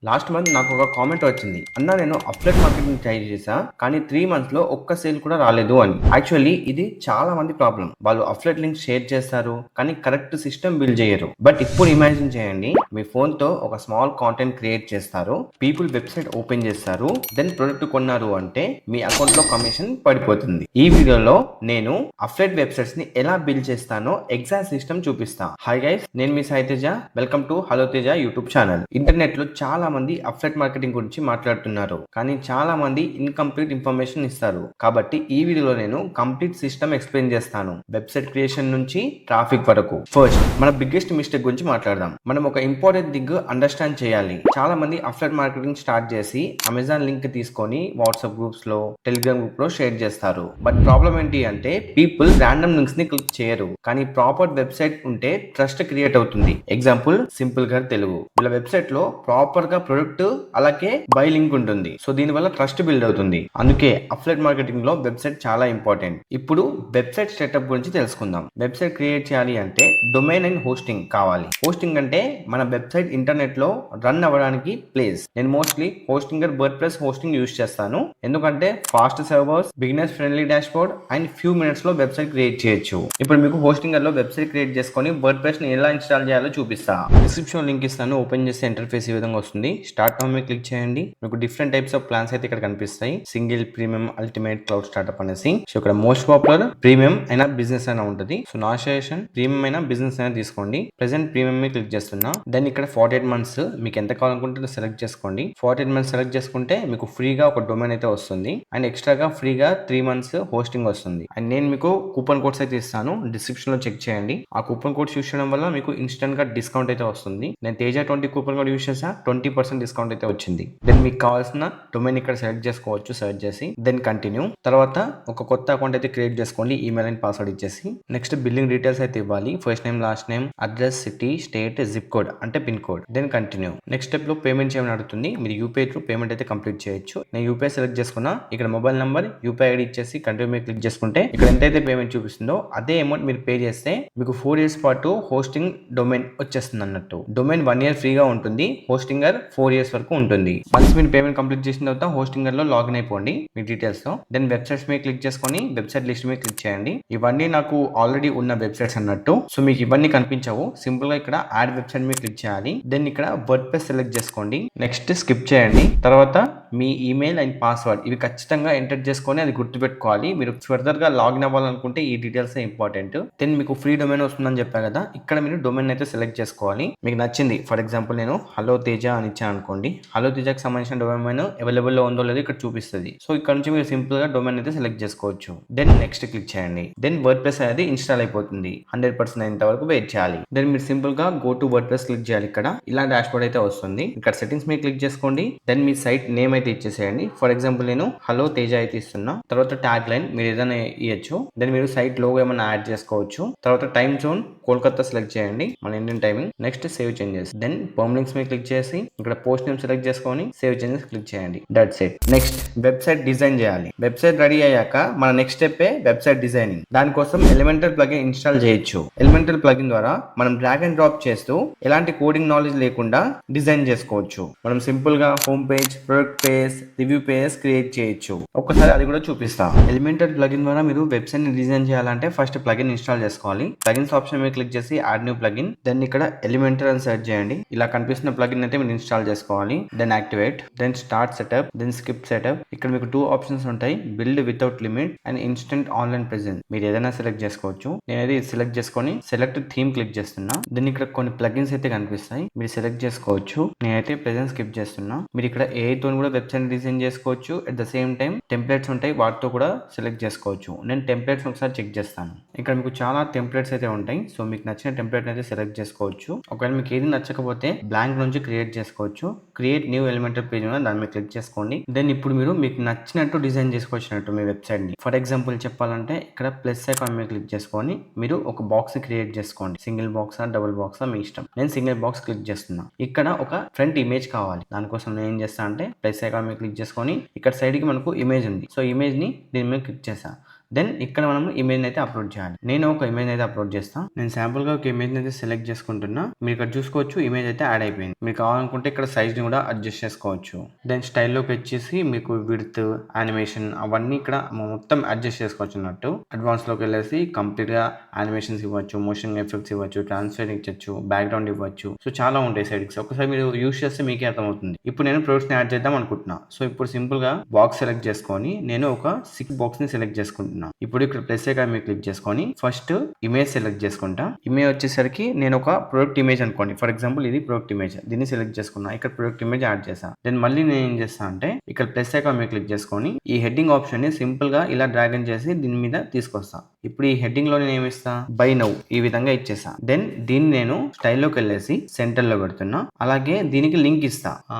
Last month నాకు ఒక comment వచ్చింది. అన్న నేను అఫ్లెట్ మార్కెటింగ్ ట్రై చేశా, కానీ 3 మంత్స్ లో ఒక్క సేల్ కూడా రాలేదు అని. యాక్చువల్లీ ఇది చాలా మంది ప్రాబ్లం. వాళ్ళు అఫ్లెట్ లింక్ షేర్ చేస్తారు, కానీ కరెక్ట్ సిస్టమ్ బిల్డ్ చేయరు. బట్ ఇప్పుడు ఇమాజిన్ చేయండి, మీ ఫోన్ తో ఒక స్మాల్ కాంటెంట్ క్రియేట్ చేస్తారు, పీపుల్ వెబ్సైట్ ఓపెన్ చేస్తారు, దెన్ ప్రొడక్ట్ కొన్నారు అంటే మీ అకౌంట్ లో కమిషన్ పడిపోతుంది. ఈ వీడియోలో నేను అఫ్లెట్ వెబ్సైట్స్ ని ఎలా బిల్డ్ చేస్తానో ఎగ్జాక్ట్ సిస్టమ్ చూపిస్తా. హాయ్ గైస్, నేను మీ Sai Teja. Welcome to hello Teja YouTube channel. Internet లో చాలా మంది అఫ్లెట్ మార్కెటింగ్ గురించి మాట్లాడుతున్నారు, కానీ చాలా మంది ఇన్కంప్లీట్ ఇన్ఫర్మేషన్ ఇస్తారు. కాబట్టి ఈ వీడియోలో నేను కంప్లీట్ సిస్టమ్ ఎక్స్ప్లెయిన్ చేస్తాను, వెబ్సైట్ క్రియేషన్ నుంచి ట్రాఫిక్ వరకు. ఫస్ట్ మన బిగ్గెస్ట్ మిస్టేక్ గురించి మాట్లాడదాం. మనం ఒక ఇంపార్టెంట్ థింగ్ అండర్స్టాండ్ చేయాలి. చాలా మంది అఫ్లెట్ మార్కెటింగ్ స్టార్ట్ చేసి అమెజాన్ లింక్ తీసుకొని వాట్సాప్ గ్రూప్స్ లో, టెలిగ్రామ్ గ్రూప్ లో షేర్ చేస్తారు. బట్ ప్రాబ్లం ఏంటి అంటే పీపుల్ ర్యాండమ్ లింక్స్ ని క్లిక్ చేయరు, కానీ ప్రాపర్ వెబ్సైట్ ఉంటే ట్రస్ట్ క్రియేట్ అవుతుంది. ఎగ్జాంపుల్ సింపుల్ గా తెలుగు. వీళ్ళ వెబ్సైట్ లో ప్రాపర్ గా ప్రొడక్ట్ అలాగే బై లింక్ ఉంటుంది. సో దీని వల్ల ట్రస్ట్ బిల్డ్ అవుతుంది. అందుకే అఫ్లెట్ మార్కెటింగ్ లో వెబ్సైట్ చాలా ఇంపార్టెంట్. ఇప్పుడు వెబ్సైట్ సెటప్ గురించి తెలుసుకుందాం. వెబ్సైట్ క్రియేట్ చేయాలి అంటే డొమైన్ అండ్ హోస్టింగ్ కావాలి. హోస్టింగ్ అంటే మన వెబ్సైట్ ఇంటర్నెట్ లో రన్ అవ్వడానికి ప్లేస్. నేను mostly Hostinger word press hosting use చేస్తాను, ఎందుకంటే fast servers, beginners friendly dashboard and few minutes లో వెబ్సైట్ క్రియేట్ చేయొచ్చు. ఇప్పుడు మీకు హోస్టింగర్ లో వెబ్సైట్ క్రియేట్ చేసుకొని వర్డ్ ప్రెస్ ని ఎలా ఇన్స్టాల్ చేయాలో చూపిస్తా. డిస్క్రిప్షన్ లింక్ ఇస్తాను, ఓపెన్ చేస్తే ఇంటర్ఫేస్ ఈ విధంగా వస్తుంది. స్టార్ట్ నౌ మీద క్లిక్ చేయండి. మీకు డిఫరెంట్ టైప్స్ ఆఫ్ ప్లాన్స్ అయితే ఇక్కడ కనిపిస్తాయి. Single, premium, ultimate, cloud startup అనేసి. సో ఇక్కడ మోస్ట్ పాపులర్ ప్రీమియం అయినా బిజినెస్ అయినా ఉంటుంది. సో నా సజెషన్ ప్రీమియం అయినా బిజినెస్ అయినా తీసుకోండి. ప్రెసెంట్ ప్రీమియం మీద క్లిక్ చేస్తున్నా. దెన్ ఇక్కడ 48 మంత్స్ మీకు ఎంత కావాలనుకుంటే సెలెక్ట్ చేసుకోండి. 48 మంత్స్ సెలెక్ట్ చేసుకుంటే మీకు ఫ్రీగా ఒక డొమైన్ అయితే వస్తుంది, అండ్ ఎక్స్ట్రాగా ఫ్రీగా 3 మంత్స్ హోస్టింగ్ వస్తుంది. అండ్ నేను మీకు కూపన్ కోడ్స్ అయితే ఇస్తాను, డిస్క్రిప్షన్ లో చెక్ చేయండి. ఆ కూపన్ కోడ్స్ యూస్ చేయడం వల్ల మీకు ఇన్స్టెంట్ గా డిస్కౌంట్ అయితే వస్తుంది. నేను తేజ 20 కూపన్ కోడ్ యూస్ చేసా, 20% డిస్కౌంట్ అయితే వచ్చింది. దెన్ మీకు కావాల్సిన డొమైన్ ఇక్కడ సెలెక్ట్ చేసుకోవచ్చు సెర్చ్ చేసి. Then continue. తర్వాత ఒక కొత్త అకౌంట్ అయితే క్రియేట్ చేసుకోండి, ఈమెయిల్ అండ్ పాస్వర్డ్ ఇచ్చేసి. నెక్స్ట్ బిల్లింగ్ డీటెయిల్స్ అయితే ఇవ్వాలి. First name, last name, address, city, state, zip code అంటే pin code. Then continue. Next step లో పేమెంట్ చేయమని అడుగుతుంది. మీరు యూపీఐ త్రూ పేమెంట్ అయితే కంప్లీట్ చేయొచ్చు. నేను యూపీఐ సెలెక్ట్ చేసుకున్నా. ఇక్కడ మొబైల్ నంబర్, యూపీఐ ఐడి ఇచ్చేసి కంటిన్యూ మీద క్లిక్ చేసుకుంటే ఇక్కడ ఎంతైతే పేమెంట్ చూపిస్తుందో అదే అమౌంట్ మీరు పే చేస్తే మీకు 4 years పాటు హోస్టింగ్ డొమైన్ వచ్చేస్తుంది అన్నట్టు. డొమైన్ 1 year ఫ్రీగా ఉంటుంది, హోస్టింగర్ 4 years వరకు ఉంటుంది. వన్స్ మీరు పేమెంట్ కంప్లీట్ చేసిన తర్వాత హోస్టింగర్ లో లాగిన్ అయిపోండి మీ డీటెయిల్స్ తో. దెన్ వెబ్సైట్స్ మీద క్లిక్ చేసుకొని వెబ్సైట్ లిస్ట్ మీద క్లిక్ చేయండి. ఇవన్నీ నాకు ఆల్రెడీ ఉన్న వెబ్సైట్స్ అన్నట్టు. సో మీకు ఇవన్నీ కనిపించవు. సింపుల్ గా ఇక్కడ యాడ్ వెబ్సైట్ మీద క్లిక్ చేయాలి. దెన్ ఇక్కడ వర్డ్ ప్రెస్ సెలెక్ట్ చేసుకోండి. నెక్స్ట్ స్కిప్ చేయండి. తర్వాత మీ ఈమెయిల్ అండ్ పాస్వర్డ్ ఇవి ఖచ్చితంగా ఎంటర్ చేసుకొని అది గుర్తుపెట్టుకోవాలి. మీరు ఫర్దర్ గా లాగిన్ అవ్వాలనుకుంటే ఈ డీటెయిల్స్ ఇంపార్టెంట్. దెన్ మీకు ఫ్రీ డొమైన్ వస్తుందని చెప్పా కదా, ఇక్కడ మీరు డొమైన్ అయితే సెలెక్ట్ చేసుకోవాలి. మీకు నచ్చింది, ఫర్ ఎగ్జాంపుల్ నేను హలో తేజ అని ఇచ్చాను అనుకోండి. హలో తేజకి సంబంధించిన డొమైన్ అవైలబుల్ లో ఉందో లేదో ఇక్కడ చూపిస్తుంది. సో ఇక్కడ నుంచి మీరు సింపుల్ గా డొమైన్ అయితే సెలెక్ట్ చేసుకోవచ్చు. దెన్ నెక్స్ట్ క్లిక్ చేయండి. దెన్ వర్డ్ ప్రెస్ అనేది ఇన్స్టాల్ అయిపోతుంది. 100% అయినంత వరకు వెయిట్ చేయాలి. దెన్ మీరు సింపుల్ గా go to word press click చేయాలి. ఇక్కడ ఇలా డాష్బోర్డ్ అయితే వస్తుంది. ఇక్కడ సెట్టింగ్స్ మీద క్లిక్ చేసుకోండి. దెన్ మీ సైట్ నేమ్ అయితే ఇచ్చేసేయండి. ఫర్ ఎగ్జాంపుల్ నేను హలో తేజ అయితే ఇస్తున్నా. తర్వాత ట్యాగ్ లైన్ మీరు ఏదైనా ఇవ్వచ్చు. దెన్ మీరు సైట్ లోగో ఏమైనా యాడ్ చేసుకోవచ్చు. తర్వాత టైమ్ జోన్ కోల్కతా సెలెక్ట్ చేయండి, మన Indian timing. Next save changes. Then home links మీద క్లిక్ చేసి ఇక్కడ పోస్ట్ నేమ్ సెలెక్ట్ చేసుకొని సేవ్ చేంజెస్ క్లిక్ చేయండి. That's it. Next website design చేయాలి. వెబ్సైట్ రెడీ అయ్యాక మన నెక్స్ట్ స్టెప్ వెబ్సైట్ డిజైనింగ్. దానికోసం ఎలిమెంటల్ ప్లగిన్ ఇన్స్టాల్ చేయొచ్చు. ఎలిమెంటల్ ప్లగిన్ ద్వారా మనం డ్రాగ్ అండ్ డ్రాప్ చేస్తూ ఎలాంటి కోడింగ్ నాలెడ్జ్ లేకుండా డిజైన్ చేసుకోవచ్చు. మనం సింపుల్ గా home page, product page, review page create చేయొచ్చు. ఒక్కసారి అది కూడా చూపిస్తా. ఎలిమెంటల్ ప్లగిన్ ద్వారా మీరు వెబ్సైట్ ని డిజైన్ చేయాలంటే ఫస్ట్ ప్లగిన్ ఇన్స్టాల్ చేసుకోవాలి. ప్లగిన్స్ ఆప్షన్ మీద క్లిక్ చేసి యాడ్ న్యూ ప్లగిన్. దెన్ ఇక్కడ ఎలిమెంటల్ అని సెర్చ్ చేయండి. ఇలా కనిపిస్తున్న ప్లగిన్ అయితే మీరు ఇన్స్టాల్ చేసుకోవాలి. Then activate. Then start setup. Then skip setup. ఇక్కడ మీకు 2 ఆప్షన్స్ ఉంటాయి, build without limit and instant online presence. మీరు ఏదైనా సెలెక్ట్ చేసుకోవచ్చు. నేనైతే ఇది సెలెక్ట్ చేసుకొని సెలెక్ట్ థీమ్ క్లిక్ చేస్తున్నా. దెన్ ఇక్కడ కొన్ని ప్లగిన్స్ అయితే కనిపిస్తాయి, మీరు సెలెక్ట్ చేసుకోవచ్చు. నేనైతే ప్రెజెన్స్ స్కిప్ చేస్తున్నా. మీరు ఇక్కడ AI తో కూడా వెబ్సైట్ డిజైన్ చేసుకోవచ్చు. At the same time templates ఉంటాయి, వాటితో కూడా సెలెక్ట్ చేసుకోవచ్చు. నేను టెంప్లెట్స్ ఒకసారి చెక్ చేస్తాను. ఇక్కడ మీకు చాలా టెంప్లెట్స్ అయితే ఉంటాయి. సో మీకు నచ్చిన టెంప్లెట్ అయితే సెలెక్ట్ చేసుకోవచ్చు. ఒకవేళ మీకు ఏది నచ్చకపోతే బ్లాంక్ నుంచి క్రియేట్ చేసుకోవచ్చు. క్రియేట్ న్యూ ఎలిమెంటల్ పేజ్ ఉన్న దాని మీద క్లిక్ చేసుకోండి. దెన్ ఇప్పుడు మీరు మీకు నచ్చినట్టు డిజైన్ చేసుకోవచ్చినట్టు మీ వెబ్సైట్ ని. ఫర్ ఎగ్జాంపుల్ చెప్పాలంటే ఇక్కడ ప్లస్ ఐకాన్ మీద క్లిక్ చేసుకొని మీరు ఒక బాక్స్ క్రియేట్ చేసుకోండి. సింగిల్ బాక్సా, డబుల్ బాక్సా మీ ఇష్టం. నేను సింగిల్ బాక్స్ క్లిక్ చేస్తున్నా. ఇక్కడ ఒక ఫ్రంట్ ఇమేజ్ కావాలి. దానికోసం నేను ఏం చేస్తా అంటే ప్లస్ ఐకాన్ మీద క్లిక్ చేసుకొని ఇక్కడ సైడ్ కి మనకు ఇమేజ్ ఉంది. సో ఇమేజ్ ని దీని మీద క్లిక్ చేసా. దెన్ ఇక్కడ మనం ఇమేజ్ అయితే అప్లోడ్ చేయాలి. నేను ఒక ఇమేజ్ అయితే అప్లోడ్ చేస్తాను. నేను శాంపుల్ గా ఒక ఇమేజ్ అయితే సెలెక్ట్ చేసుకుంటున్నా. మీరు ఇక్కడ చూసుకోవచ్చు ఇమేజ్ అయితే యాడ్ అయిపోయింది. మీరు కావాలనుకుంటే ఇక్కడ సైజ్ ని కూడా అడ్జస్ట్ చేసుకోవచ్చు. దెన్ స్టైల్లోకి వచ్చేసి మీకు విడ్త్, యానిమేషన్ అవన్నీ ఇక్కడ మొత్తం అడ్జస్ట్ చేసుకోవచ్చు అన్నట్టు. అడ్వాన్స్ లోకి వెళ్ళేసి కంప్లీట్ గా యానిమేషన్స్ ఇవ్వచ్చు, మోషన్ ఎఫెక్ట్స్ ఇవ్వచ్చు, ట్రాన్స్ఫర్ ఇచ్చచ్చు, బ్యాక్గ్రౌండ్ ఇవ్వచ్చు. సో చాలా ఉంటాయి సెట్టింగ్స్. ఒకసారి మీరు యూస్ చేస్తే మీకే అర్థమవుతుంది. ఇప్పుడు నేను ప్రొడక్ట్స్ ని యాడ్ చేద్దాం అనుకుంటున్నా. సో ఇప్పుడు సింపుల్ గా బాక్స్ సెలెక్ట్ చేసుకొని నేను ఒక 6 బాక్స్ ని సెలెక్ట్ చేసుకుంటున్నా. ఇప్పుడు ఇక్కడ ప్లస్ ఐకాన్ మీద క్లిక్ చేసుకొని ఫస్ట్ ఇమేజ్ సెలెక్ట్ చేసుకుంటా. ఇమేజ్ వచ్చేసరికి నేను ఒక ప్రొడక్ట్ ఇమేజ్ అనుకోండి. ఫర్ ఎగ్జాంపుల్ ఇది ప్రొడక్ట్ ఇమేజ్. దీన్ని సెలెక్ట్ చేసుకున్నా. ఇక్కడ ప్రొడక్ట్ ఇమేజ్ యాడ్ చేసా. దెన్ మళ్ళీ నేను ఏం చేస్తా అంటే ఇక్కడ ప్లస్ ఐకాన్ మీద క్లిక్ చేసుకొని ఈ హెడ్డింగ్ ఆప్షన్ ని సింపుల్ గా ఇలా డ్రాగ్ అండ్ చేసి దీని మీద తీసుకొస్తా. ఇప్పుడు ఈ హెడ్డింగ్ లో నేను ఏమి ఇస్తా, బై నౌ ఈ విధంగా ఇచ్చేసా. దెన్ దీన్ని నేను స్టైల్లోకి వెళ్ళేసి సెంటర్ లో పెడుతున్నా. అలాగే దీనికి లింక్ ఇస్తా.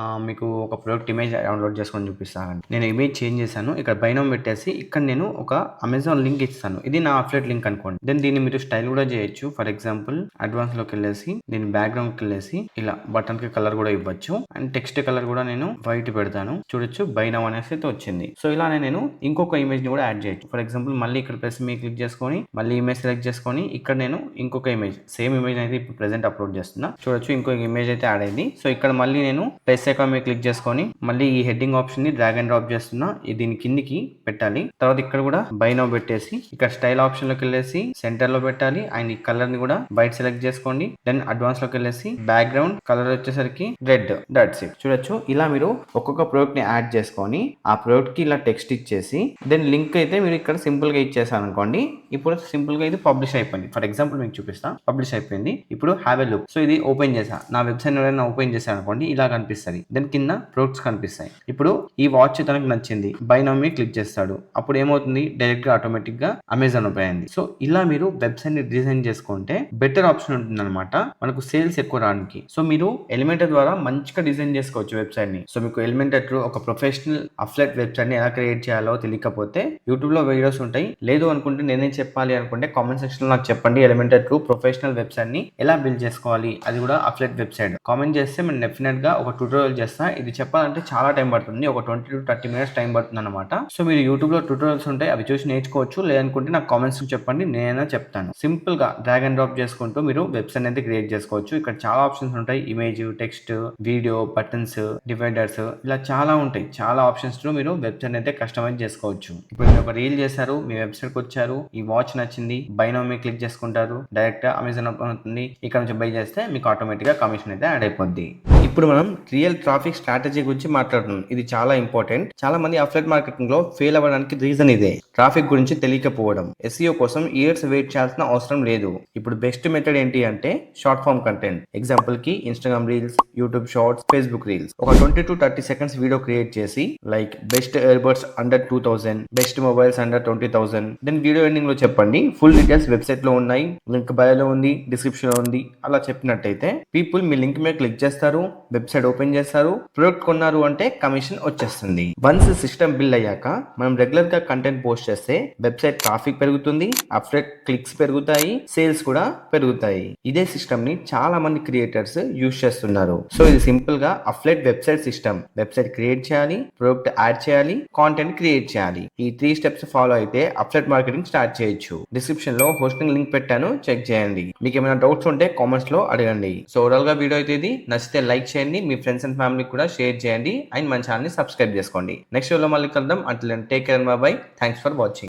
మీకు ఒక ప్రొడక్ట్ ఇమేజ్ డౌన్లోడ్ చేసుకొని చూపిస్తాను. నేను ఇమేజ్ చేంజ్ చేశాను. ఇక్కడ బై నౌ పెట్టేసి ఇక్కడ నేను ఒక అమెజాన్ లింక్ ఇస్తాను. ఇది నా అఫిలియేట్ లింక్ అనుకోండి. దెన్ దీన్ని మీరు స్టైల్ కూడా చేయొచ్చు. ఫర్ ఎగ్జాంపుల్ అడ్వాన్స్ లోకి వెళ్ళేసి దీని బ్యాక్గ్రౌండ్ కి వెళ్ళేసి ఇలా బటన్ కి కలర్ కూడా ఇవ్వచ్చు. అండ్ టెక్స్ట్ కలర్ కూడా నేను వైట్ పెడతాను. చూడొచ్చు బై నౌ అనేసి అయితే వచ్చింది. సో ఇలానే నేను ఇంకొక ఇమేజ్ ని కూడా యాడ్ చేయొచ్చు. ఫర్ ఎగ్జాంపుల్ మళ్ళీ ఇక్కడ ప్లస్ మీద క్లిక్ చేసుకొని మళ్ళీ ఇమేజ్ సెలెక్ట్ చేసుకొని ఇక్కడ నేను ఇంకొక ఇమేజ్ సేమ్ ఇమేజ్ అయితే ఇప్పుడు ప్రెసెంట్ అప్లోడ్ చేస్తున్నా. చూడొచ్చు ఇంకొక ఇమేజ్ అయితే యాడ్ అయింది. సో ఇక్కడ మళ్ళీ నేను ప్లస్ ఐకాన్ మీద క్లిక్ చేసుకొని మళ్ళీ ఈ హెడ్డింగ్ ఆప్షన్ ని డ్రాగ్ అండ్ డ్రాప్ చేస్తున్నా. దీని కిందికి పెట్టాలి. తర్వాత ఇక్కడ కూడా బై నౌ పెట్టేసి ఇక్కడ స్టైల్ ఆప్షన్ లోకి వెళ్ళేసి సెంటర్ లో పెట్టాలి. అండ్ ఈ కలర్ ని కూడా బయట సెలెక్ట్ చేసుకోండి. దెన్ అడ్వాన్స్ లోకి వెళ్ళేసి బ్యాక్గ్రౌండ్ కలర్ వచ్చేసరికి రెడ్. That's it. చూడొచ్చు ఇలా మీరు ఒక్కొక్క ప్రొడక్ట్ ని యాడ్ చేసుకొని ఆ ప్రొడక్ట్ కి ఇలా టెక్స్ట్ ఇచ్చేసి దెన్ లింక్ అయితే మీరు ఇక్కడ సింపుల్ గా ఇచ్చేసారు అనుకోండి. ఇప్పుడు సింపుల్ గా ఇది పబ్లిష్ అయిపోయింది. ఫర్ ఎగ్జాంపుల్ మీకు చూపిస్తా. పబ్లిష్ అయిపోయింది. ఇప్పుడు హ్యావ్ ఎ లుక్. సో ఇది ఓపెన్ చేసా. నా వెబ్సైట్ ఎవరైనా ఓపెన్ చేశాను అనుకోండి ఇలా కనిపిస్తుంది. దెన్ కింద ప్రొడక్ట్స్ కనిపిస్తాయి. ఇప్పుడు ఈ వాచ్ తనకు నచ్చింది. బై నౌ మీద క్లిక్ చేస్తాడు. అప్పుడు ఏమవుతుంది, డైరెక్ట్ గా ఆటోమేటిక్ గా అమెజాన్ ఓపెన్ అయింది. సో ఇలా మీరు వెబ్సైట్ ని డిజైన్ చేసుకుంటే బెటర్ ఆప్షన్ ఉంటుంది అనమాట మనకు సేల్స్ ఎక్కువ రావడానికి. సో మీరు ఎలిమెంటర్ ద్వారా మంచిగా డిజైన్ చేసుకోవచ్చు వెబ్సైట్ ని. సో మీకు ఎలిమెంటర్ ఒక ప్రొఫెషనల్ అఫిలియేట్ వెబ్సైట్ ని ఎలా క్రియేట్ చేయాలో తెలియకపోతే యూట్యూబ్ లో వీడియోస్ ఉంటాయి. లేదు అనుకుంటే నేనే చెప్పాలి అనుకుంటే కామెంట్ సెక్షన్ లో నాకు చెప్పండి. ఎలిమెంటర్ ప్రొఫెషనల్ వెబ్సైట్ ని ఎలా బిల్డ్ చేసుకోవాలి, అది కూడా అఫిలియేట్ వెబ్సైట్. కామెంట్ చేస్తే నేను డెఫినెట్ గా ఒక ట్యూటోరియల్ చేస్తా. ఇది చెప్పాలంటే చాలా టైం పడుతుంది. ఒక 20 to 30 minutes టైం పడుతుంది అనమాట. సో మీరు యూట్యూబ్ లో ట్యూటోరియల్స్ ఉంటాయి, అవి చూసి నేర్చుకోవచ్చు. లేదనుకుంటే నాకు కామెంట్స్ చెప్పండి, నేనైనా చెప్తాను. సింపుల్ గా డ్రాగ్ అండ్ డ్రాప్ చేసుకుంటూ మీరు వెబ్సైట్ అయితే క్రియేట్ చేసుకోవచ్చు. ఇక్కడ చాలా ఆప్షన్స్ ఉంటాయి. Image, text, video, buttons, dividers, ఇలా చాలా ఉంటాయి. చాలా ఆప్షన్స్ తో మీరు వెబ్సైట్ అయితే కస్టమైజ్ చేసుకోవచ్చు. ఇప్పుడు మీరు ఒక రీల్ చేశారు, మీ వెబ్సైట్ కి వచ్చారు, ఈ వాచ్ నచ్చింది, బై నౌ మీద క్లిక్ చేసుకుంటారు, డైరెక్ట్ అమెజాన్ అవుతుంది. ఇక్కడ నుంచి బై చేస్తే మీకు ఆటోమేటిక్ గా కమిషన్ అయితే యాడ్ అయిపోద్ది. ఇప్పుడు మనం రియల్ ట్రాఫిక్ స్ట్రాటజీ గురించి మాట్లాడుతున్నాం. ఇది చాలా ఇంపార్టెంట్. చాలా మంది అఫిలియేట్ మార్కెటింగ్ లో ఫెయిల్ అవ్వడానికి రీజన్ ఇదే, ట్రాఫిక్ గురించి తెలియకపోవడం. SEO కోసం ఇయర్స్ వెయిట్ చేయాల్సిన అవసరం లేదు. ఇప్పుడు బెస్ట్ మెథడ్ ఏంటి అంటే షార్ట్ ఫామ్ కంటెంట్. ఎగ్జాంపుల్ కి Instagram reels, YouTube shorts, Facebook reels. ఒక 20 to 30 seconds వీడియో క్రియేట్ చేసి like best earbuds under 2000, best mobiles under 20,000. Then video ending లో చెప్పండి. ఫుల్ డీటెయిల్స్ వెబ్సైట్ లో ఉన్నాయి, లింక్ బయోలో ఉంది, డిస్క్రిప్షన్ లో ఉంది. అలా చెప్పినట్టయితే పీపుల్ మీ లింక్ మీద క్లిక్ చేస్తారు, వెబ్సైట్ ఓపెన్ చేస్తారు, ప్రొడక్ట్ కొన్నారు అంటే కమిషన్ వచ్చేస్తుంది. వన్స్ సిస్టమ్ బిల్డ్ అయ్యాక మనం రెగ్యులర్ గా కంటెంట్ పోస్ట్ చేస్తే వెబ్సైట్ ట్రాఫిక్ పెరుగుతుంది, అఫిలియేట్ క్లిక్స్ పెరుగుతాయి, సేల్స్ కూడా పెరుగుతాయి. ఇదే సిస్టమ్ ని చాలా మంది క్రియేటర్స్ యూజ్ చేస్తున్నారు. సో ఇది సింపుల్ గా affiliate website system. Website create చేయాలి, ప్రొడక్ట్ యాడ్ చేయాలి, కాంటెంట్ క్రియేట్ చేయాలి. ఈ 3 steps ఫాలో అయితే అఫిలియేట్ మార్కెటింగ్ స్టార్ట్ చేయొచ్చు. డిస్క్రిప్షన్ లో హోస్టింగ్ లింక్ పెట్టాను, చెక్ చేయండి. మీకు ఏమైనా డౌట్స్ ఉంటే కామెంట్స్ లో అడగండి. సో ఓవరాల్ గా వీడియో అయితే ఇది నచ్చితే లైక్ చేయండి, మీ ఫ్రెండ్స్ అండ్ ఫ్యామిలీ కూడా షేర్ చేయండి, అండ్ మన ఛానల్ ని సబ్స్క్రైబ్ చేసుకోండి. నెక్స్ట్ వీడియోలో మళ్ళీ కలుద్దాం. Until then take care, bye bye. Thanks for watching.